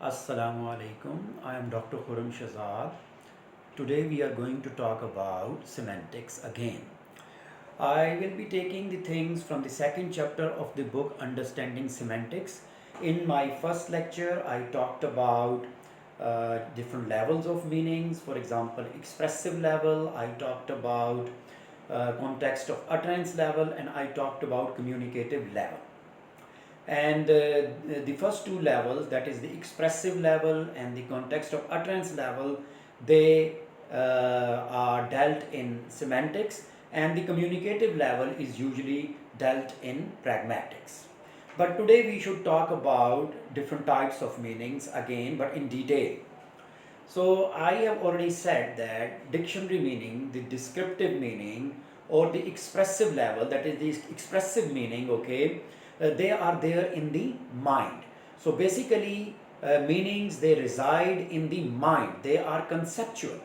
Assalamu alaikum. I am Dr. Khurram Shahzad. Today we are going to talk about semantics again. I will be taking the things from the second chapter of the book Understanding Semantics. In my first lecture, I talked about different levels of meanings. For example, expressive level, I talked about context of utterance level, and I talked about communicative level. And the first two levels, that is the expressive level and the context of utterance level, they are dealt in semantics, and the communicative level is usually dealt in pragmatics. But today we should talk about different types of meanings again, but in detail. So I have already said that dictionary meaning, the descriptive meaning, or the expressive level, that is the expressive meaning, okay, they are there in the mind. So basically, meanings, they reside in the mind, they are conceptual.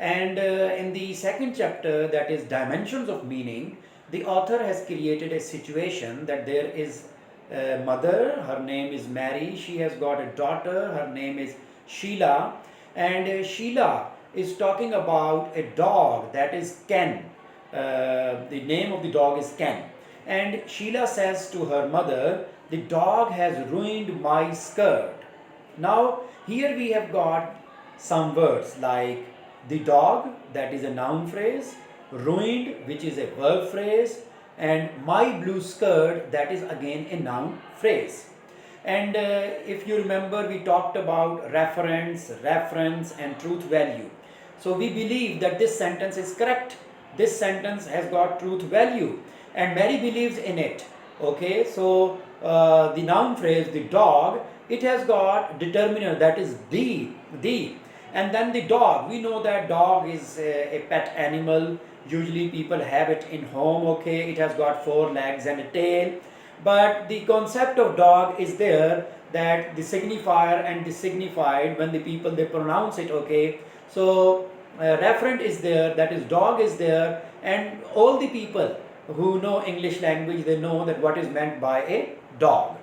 And in the second chapter, that is dimensions of meaning, the author has created a situation that there is a mother, her name is Mary, she has got a daughter, her name is Sheila, and Sheila is talking about a dog, that is Ken. The name of the dog is Ken. And Sheila says to her mother, "The dog has ruined my skirt." Now, here we have got some words like the dog, that is a noun phrase, ruined, which is a verb phrase, and my blue skirt, that is again a noun phrase. And if you remember, we talked about reference, and truth value. So we believe that this sentence is correct. This sentence has got truth value, and Mary believes in it. Okay, so the noun phrase, the dog, it has got determiner, that is the. And then the dog, we know that dog is a pet animal. Usually people have it in home, okay. It has got 4 legs and a tail. But the concept of dog is there, that the signifier and the signified, when the people they pronounce it, okay. So referent is there, that is dog is there, and all the people who know English language, they know that what is meant by a dog.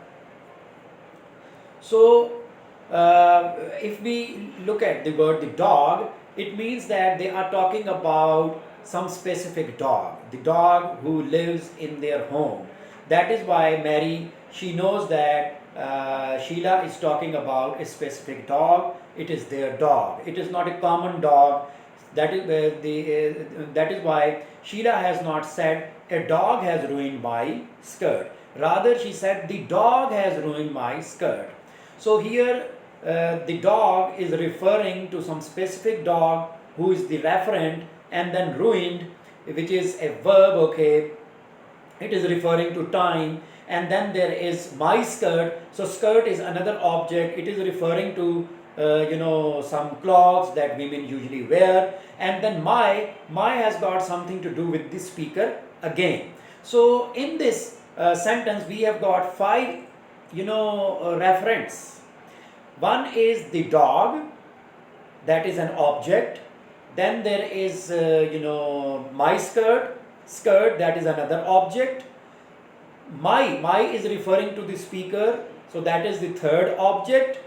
So if we look at the word the dog, it means that they are talking about some specific dog, the dog who lives in their home. That is why Mary, she knows that Sheila is talking about a specific dog. It is their dog. It is not a common dog. That is why Sheila has not said a dog has ruined my skirt. Rather, she said the dog has ruined my skirt. So here the dog is referring to some specific dog who is the referent, and then ruined, which is a verb, okay. It is referring to time, and then there is my skirt. So skirt is another object. It is referring to some clothes that women usually wear, and then my has got something to do with the speaker again. So in this sentence we have got 5 reference. One is the dog, that is an object. Then there is my skirt, that is another object. My is referring to the speaker, so that is the third object.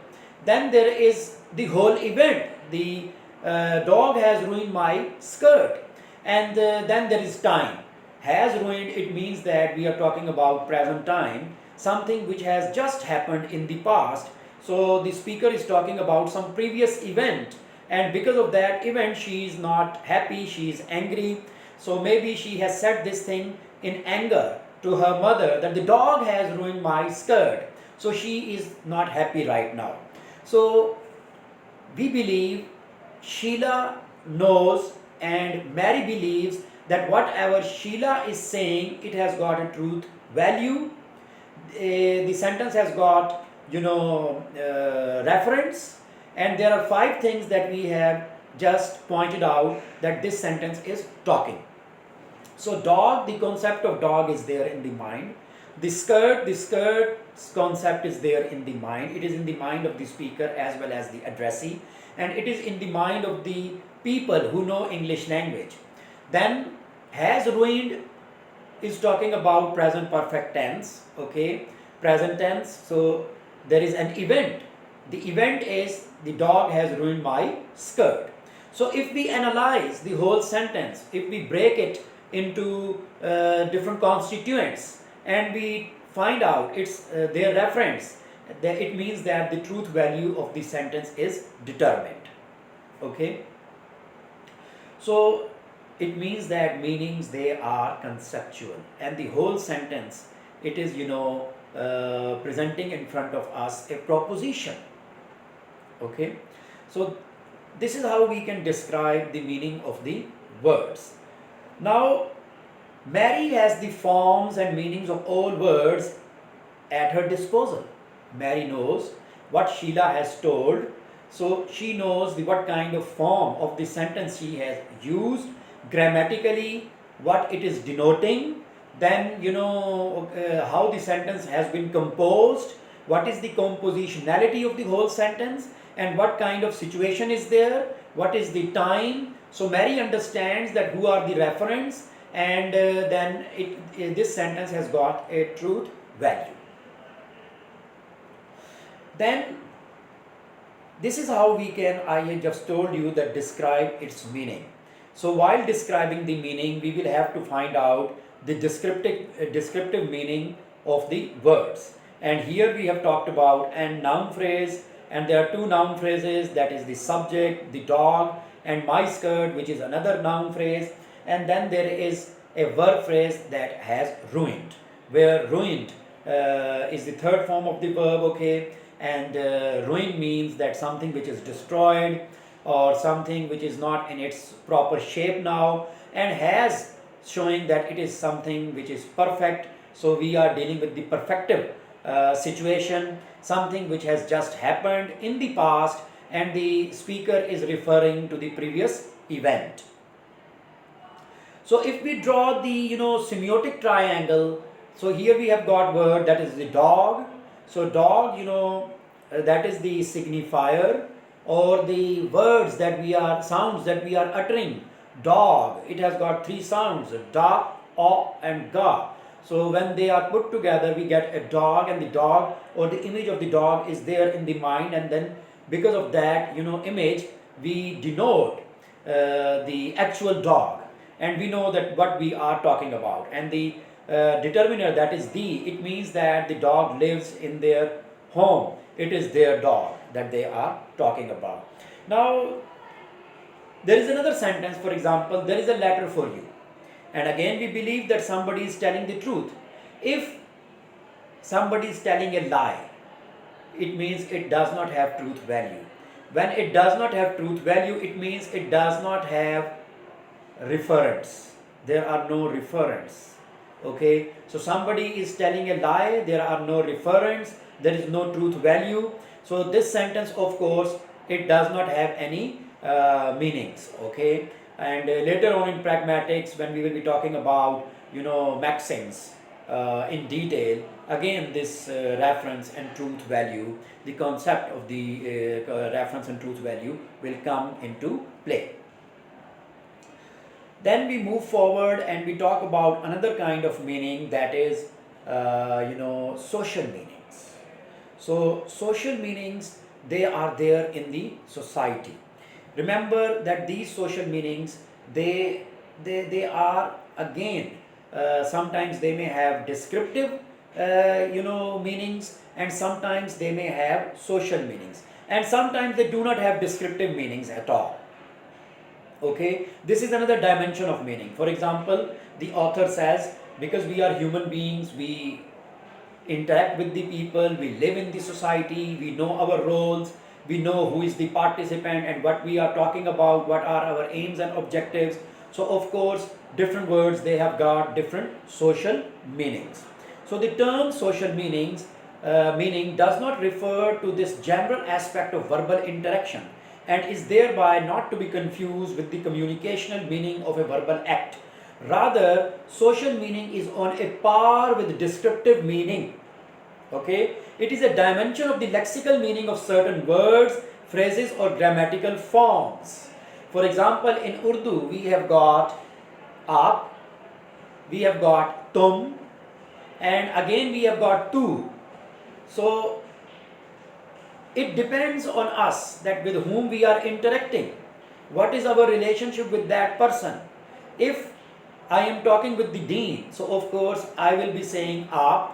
Then there is the whole event, the dog has ruined my skirt. And then there is time. Has ruined, it means that we are talking about present time, something which has just happened in the past. So the speaker is talking about some previous event, and because of that event she is not happy, she is angry. So maybe she has said this thing in anger to her mother, that the dog has ruined my skirt. So she is not happy right now. So we believe Sheila knows, and Mary believes that whatever Sheila is saying, it has got a truth value. The sentence has got reference, and there are 5 things that we have just pointed out that this sentence is talking. So dog, the concept of dog is there in the mind. The skirt's concept is there in the mind. It is in the mind of the speaker as well as the addressee, and it is in the mind of the people who know English language. Then has ruined is talking about present perfect tense, okay, present tense. So there is an event The event is the dog has ruined my skirt. So if we analyze the whole sentence, if we break it into different constituents and we find out its their reference, it means that the truth value of the sentence is determined. Okay. So it means that meanings, they are conceptual, and the whole sentence, it is presenting in front of us a proposition. Okay. So this is how we can describe the meaning of the words. Now Mary has the forms and meanings of all words at her disposal. Mary knows what Sheila has told, so she knows what kind of form of the sentence she has used, grammatically what it is denoting, then how the sentence has been composed, what is the compositionality of the whole sentence, and what kind of situation is there, what is the time. So Mary understands that who are the reference, and then this sentence has got a truth value. Then this is how we can, I just told you, that describe its meaning. So while describing the meaning, we will have to find out the descriptive meaning of the words. And here we have talked about a noun phrase, and there are two noun phrases, that is the subject, the dog, and my skirt, which is another noun phrase. And then there is a verb phrase that has ruined, where ruined is the third form of the verb. Okay. And ruin means that something which is destroyed, or something which is not in its proper shape now, and has, showing that it is something which is perfect. So we are dealing with the perfective situation, something which has just happened in the past, and the speaker is referring to the previous event. So if we draw the semiotic triangle, so here we have got word, that is the dog. So dog, that is the signifier, or the words that we are, sounds that we are uttering. Dog, it has got three sounds, da, o, and ga. So when they are put together, we get a dog, and the dog, or the image of the dog, is there in the mind, and then because of that image, we denote the actual dog, and we know that what we are talking about. And the determiner, that is the, it means that the dog lives in their home, it is their dog that they are talking about. Now there is another sentence, for example, there is a letter for you, and again we believe that somebody is telling the truth. If somebody is telling a lie, it means it does not have truth value. When it does not have truth value, it means it does not have reference. There are no reference. Okay, so somebody is telling a lie, there are no reference, there is no truth value. So this sentence, of course, it does not have any meanings. Okay, and later on in pragmatics, when we will be talking about maxims in detail, again this reference and truth value, the concept of the reference and truth value will come into play. Then we move forward and we talk about another kind of meaning, that is social meanings. So social meanings, they are there in the society. Remember that these social meanings, they are again sometimes they may have descriptive meanings, and sometimes they may have social meanings, and sometimes they do not have descriptive meanings at all. Okay, this is another dimension of meaning. For example, the author says, because we are human beings, we interact with the people, we live in the society, we know our roles, we know who is the participant and what we are talking about, what are our aims and objectives. So of course, different words, they have got different social meanings. So the term social meanings meaning does not refer to this general aspect of verbal interaction, and is thereby not to be confused with the communicational meaning of a verbal act. Rather, social meaning is on a par with descriptive meaning. Okay, it is a dimension of the lexical meaning of certain words, phrases, or grammatical forms. For example, in Urdu, we have got aap, we have got tum, and again we have got tu. So it depends on us that with whom we are interacting. What is our relationship with that person? If I am talking with the dean, so of course I will be saying aap,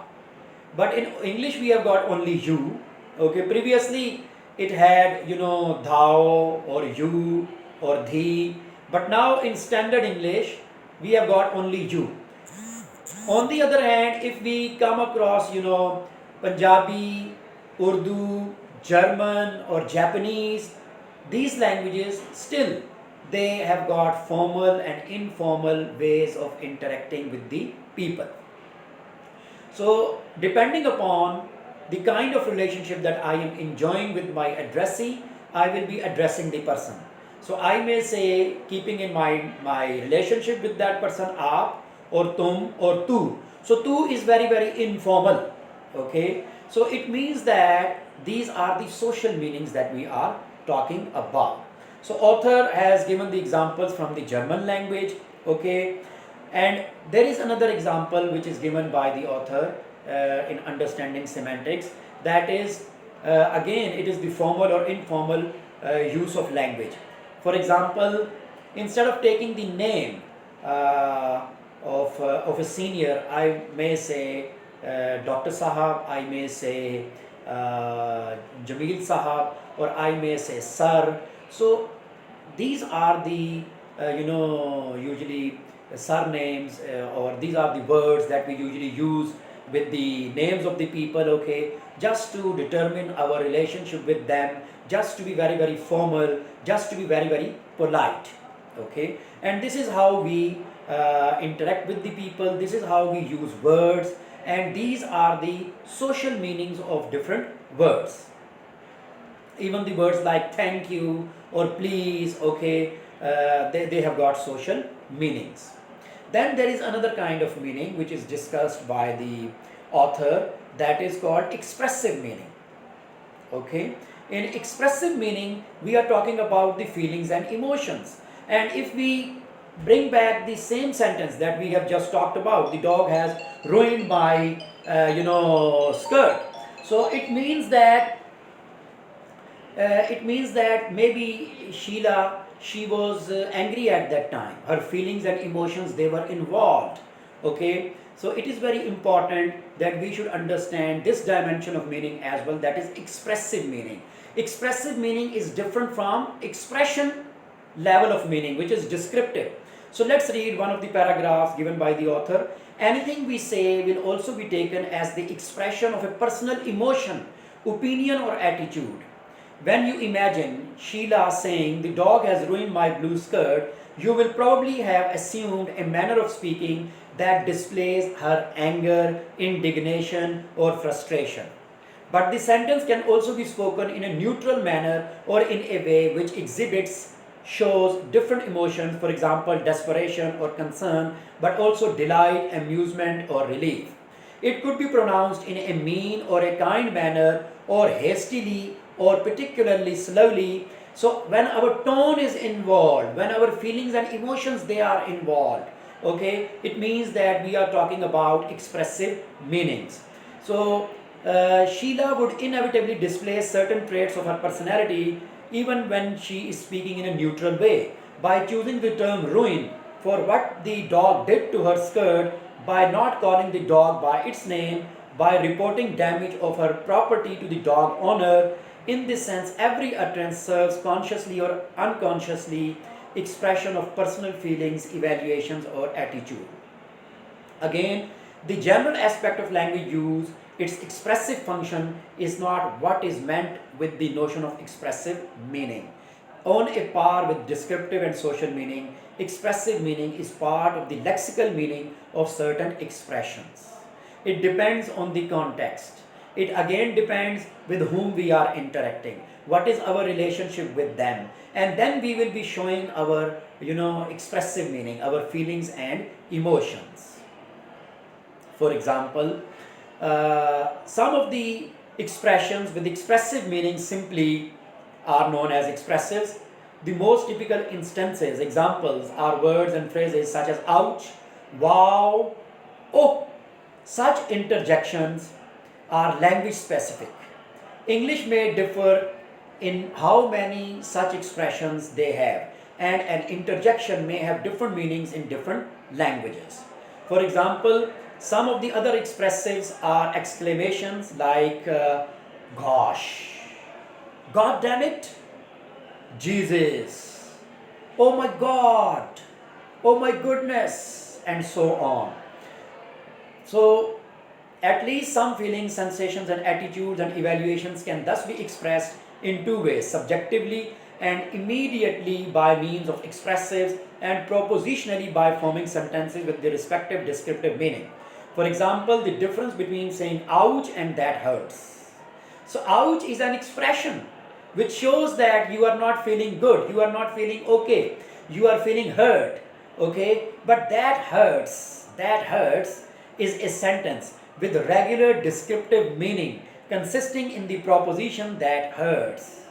but in English we have got only you. Okay, previously it had thou or you or thee, but now in standard English we have got only you. On the other hand, if we come across Punjabi, Urdu, German or Japanese, these languages still they have got formal and informal ways of interacting with the people. So depending upon the kind of relationship that I am enjoying with my addressee, I will be addressing the person. So I may say, keeping in mind my relationship with that person, aap or tum or tu. So tu is very very informal. Okay, so it means that these are the social meanings that we are talking about. So author has given the examples from the German language. Okay, and there is another example which is given by the author in understanding semantics. That is, again, it is the formal or informal use of language. For example, instead of taking the name of a senior, I may say Dr. Sahab, I may say Jamil Sahab, or I may say Sir. So these are the usually surnames, or these are the words that we usually use with the names of the people, okay, just to determine our relationship with them, just to be very very formal, just to be very very polite. Okay, and this is how we interact with the people, this is how we use words, and these are the social meanings of different words. Even the words like thank you or please, okay, they have got social meanings. Then there is another kind of meaning which is discussed by the author, that is called expressive meaning. Okay, in expressive meaning we are talking about the feelings and emotions. And if we bring back the same sentence that we have just talked about, the dog has ruined my skirt, so it means that maybe Sheila, she was angry at that time, her feelings and emotions, they were involved. Okay, so it is very important that we should understand this dimension of meaning as well, that is expressive meaning. Expressive meaning is different from expression level of meaning, which is descriptive. So let's read one of the paragraphs given by the author. Anything we say will also be taken as the expression of a personal emotion, opinion or attitude. When you imagine Sheila saying the dog has ruined my blue skirt, you will probably have assumed a manner of speaking that displays her anger, indignation or frustration. But the sentence can also be spoken in a neutral manner or in a way which exhibits, shows different emotions, for example desperation or concern, but also delight, amusement or relief. It could be pronounced in a mean or a kind manner, or hastily or particularly slowly. So when our tone is involved, when our feelings and emotions they are involved, okay, it means that we are talking about expressive meanings. So Sheila would inevitably display certain traits of her personality even when she is speaking in a neutral way. By choosing the term ruin for what the dog did to her skirt, by not calling the dog by its name, by reporting damage of her property to the dog owner, in this sense, every utterance serves consciously or unconsciously expression of personal feelings, evaluations, or attitude. Again, the general aspect of language use, its expressive function, is not what is meant with the notion of expressive meaning. On a par with descriptive and social meaning, expressive meaning is part of the lexical meaning of certain expressions. It depends on the context. It again depends with whom we are interacting. What is our relationship with them? And then we will be showing our, expressive meaning, our feelings and emotions. For example, some of the expressions with expressive meaning simply are known as expressives. The most typical instances, examples, are words and phrases such as ouch, wow, oh. Such interjections are language specific. English may differ in how many such expressions they have, and an interjection may have different meanings in different languages. For example, some of the other expressives are exclamations like gosh, God damn it, Jesus, oh my God, oh my goodness, and so on. So, at least some feelings, sensations, and attitudes and evaluations can thus be expressed in two ways: subjectively and immediately by means of expressives, and propositionally by forming sentences with the respective descriptive meaning. For example, the difference between saying ouch and that hurts. So, ouch is an expression which shows that you are not feeling good, you are not feeling okay, you are feeling hurt, okay? But that hurts is a sentence with regular descriptive meaning consisting in the proposition that hurts.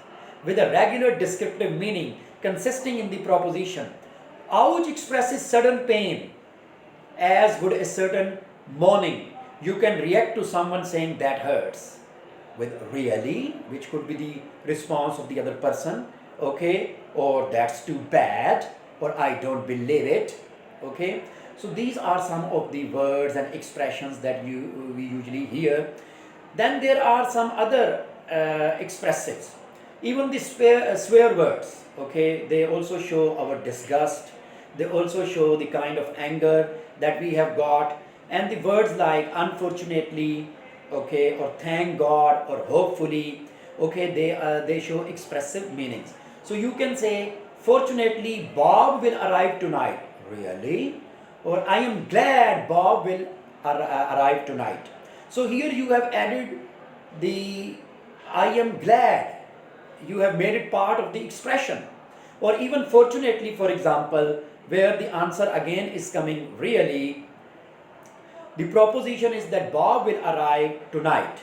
With a regular descriptive meaning consisting in the proposition. Ouch expresses sudden pain, as would a certain mourning. You can react to someone saying that hurts with really, which could be the response of the other person, okay, or that's too bad, or I don't believe it, okay. So these are some of the words and expressions that we usually hear. Then there are some other expressives. Even the swear words, okay, they also show our disgust. They also show the kind of anger that we have got. And the words like unfortunately, okay, or thank God, or hopefully, okay, they show expressive meanings. So you can say, fortunately, Bob will arrive tonight. Really? Or I am glad Bob will arrive tonight. So here you have added the I am glad. You have made it part of the expression. Or even fortunately, for example, where the answer again is coming really, the proposition is that Bob will arrive tonight.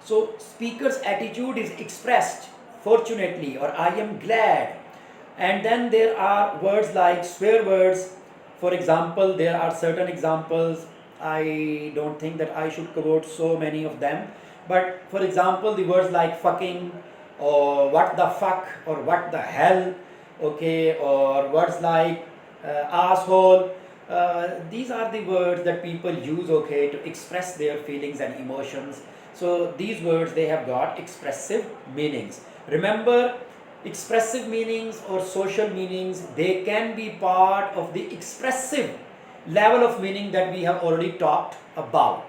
So speaker's attitude is expressed fortunately, or I am glad. And then there are words like swear words. For example, there are certain examples. I don't think that I should quote so many of them. But for example, the words like fucking, or what the fuck, or what the hell, okay, or words like asshole. These are the words that people use, okay, to express their feelings and emotions. So these words, they have got expressive meanings. Remember, expressive meanings or social meanings, they can be part of the expressive level of meaning that we have already talked about,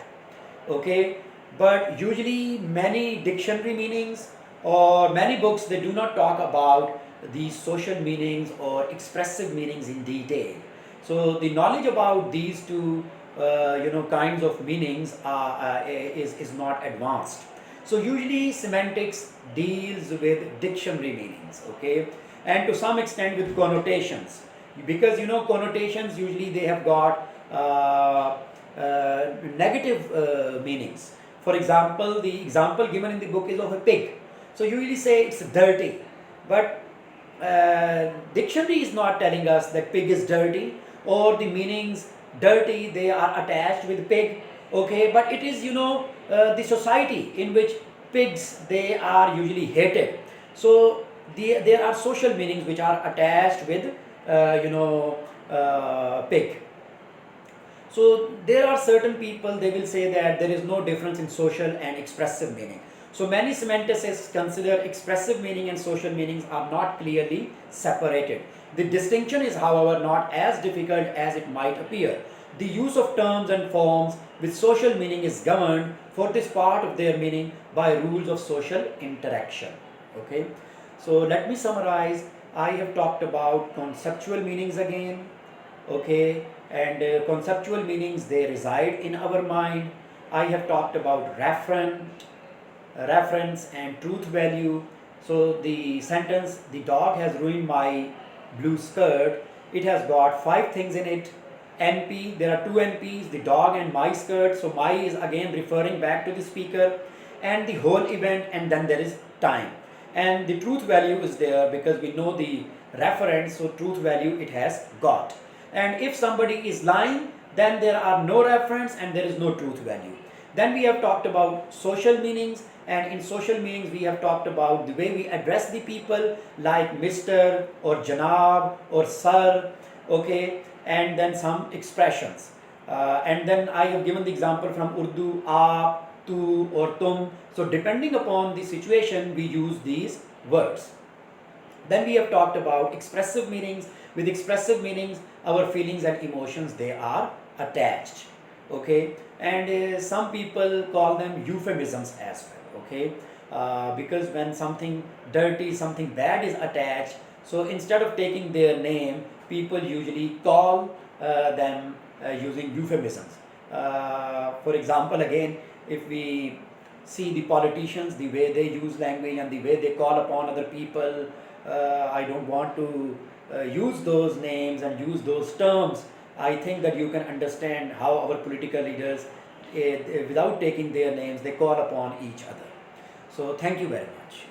okay. But usually many dictionary meanings or many books, they do not talk about these social meanings or expressive meanings in detail. So the knowledge about these two kinds of meanings is not advanced. So usually semantics deals with dictionary meanings, okay, and to some extent with connotations, because connotations usually they have got negative meanings. For example, the example given in the book is of a pig. So you usually say it's dirty, but dictionary is not telling us that pig is dirty, or the meanings dirty, they are attached with pig, okay. But it is the society in which pigs, they are usually hated. So there are social meanings which are attached with pig. So there are certain people, they will say that there is no difference in social and expressive meaning. So many semanticists consider expressive meaning and social meanings are not clearly separated. The distinction is, however, not as difficult as it might appear. The use of terms and forms with social meaning is governed for this part of their meaning by rules of social interaction. Okay. So let me summarize. I have talked about conceptual meanings again. Okay. And conceptual meanings, they reside in our mind. I have talked about reference and truth value. So the sentence, the dog has ruined my blue skirt, it has got 5 things in it. NP, there are 2 NPs, the dog and my skirt. So my is again referring back to the speaker, and the whole event, and then there is time. And the truth value is there because we know the reference, so truth value it has got. And if somebody is lying, then there are no reference and there is no truth value. Then we have talked about social meanings. And in social meanings, we have talked about the way we address the people, like Mr. or Janab or Sir, okay, and then some expressions. And then I have given the example from Urdu, aap, tu, or tum. So depending upon the situation, we use these words. Then we have talked about expressive meanings. With expressive meanings, our feelings and emotions, they are attached, okay. And some people call them euphemisms as well, okay. Because when something dirty, something bad is attached, so instead of taking their name, people usually call them using euphemisms. For example, again, if we see the politicians, the way they use language and the way they call upon other people, I don't want to use those names and use those terms. I think that you can understand how our political leaders, without taking their names, they call upon each other. So thank you very much.